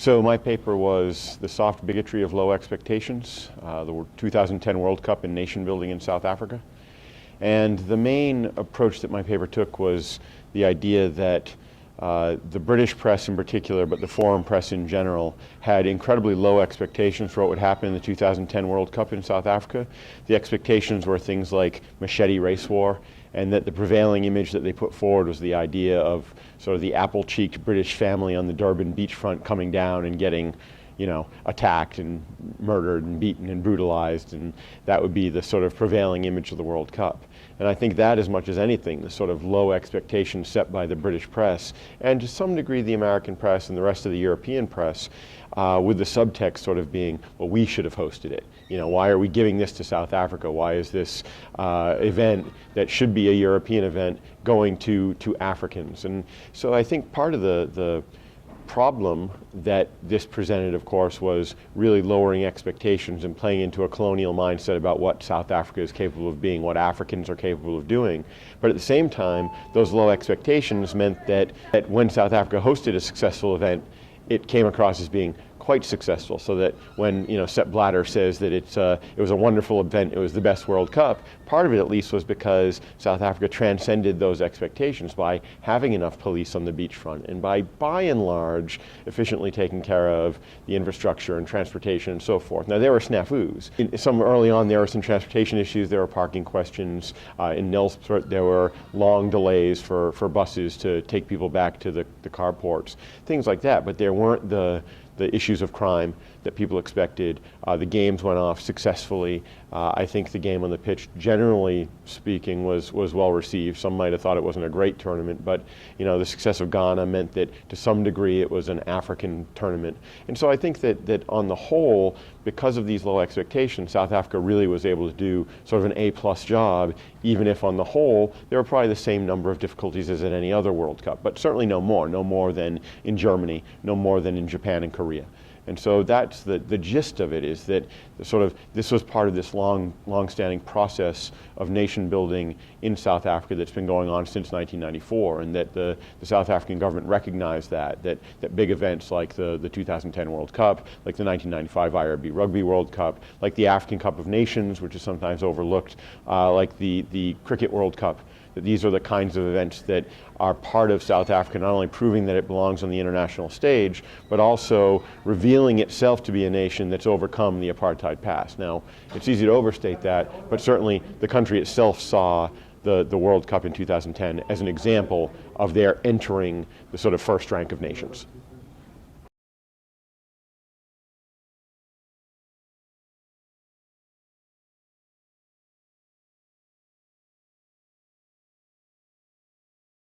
So my paper was The Soft Bigotry of Low Expectations, the 2010 World Cup in Nation Building in South Africa. And the main approach that my paper took was the idea that the British press in particular, but the foreign press in general, had incredibly low expectations for what would happen in the 2010 World Cup in South Africa. The expectations were things like machete race war, and that the prevailing image that they put forward was the idea of sort of the apple-cheeked British family on the Durban beachfront coming down and getting, attacked and murdered and beaten and brutalized, and that would be the sort of prevailing image of the World Cup. And I think that, as much as anything, the sort of low expectations set by the British press, and to some degree the American press and the rest of the European press, with the subtext sort of being, well, we should have hosted it. Why are we giving this to South Africa? Why is this event that should be a European event going to Africans? And so I think part of the problem that this presented, of course, was really lowering expectations and playing into a colonial mindset about what South Africa is capable of being, what Africans are capable of doing. But at the same time, those low expectations meant that when South Africa hosted a successful event, it came across as being quite successful, so that when Sepp Blatter says that it was a wonderful event, it was the best World Cup, part of it at least was because South Africa transcended those expectations by having enough police on the beachfront and by and large efficiently taking care of the infrastructure and transportation and so forth. Now there were snafus. Early on there were some transportation issues, there were parking questions. In Nelspruit there were long delays for buses to take people back to the carports, things like that, but there weren't the issues of crime that people expected. The games went off successfully. I think the game on the pitch, generally speaking, was well received. Some might have thought it wasn't a great tournament, but the success of Ghana meant that to some degree it was an African tournament. And so I think that on the whole, because of these low expectations, South Africa really was able to do sort of an A-plus job, even if on the whole there were probably the same number of difficulties as at any other World Cup, but certainly no more than in Germany, no more than in Japan and Korea. And so that's the gist of it, is that this was part of this long-standing process of nation building in South Africa that's been going on since 1994, and that the South African government recognized that big events like the 2010 World Cup, like the 1995 IRB Rugby World Cup, like the African Cup of Nations, which is sometimes overlooked, like the Cricket World Cup, that these are the kinds of events that are part of South Africa, not only proving that it belongs on the international stage, but also revealing itself to be a nation that's overcome the apartheid past. Now, it's easy to overstate that, but certainly the country itself saw the World Cup in 2010 as an example of their entering the sort of first rank of nations.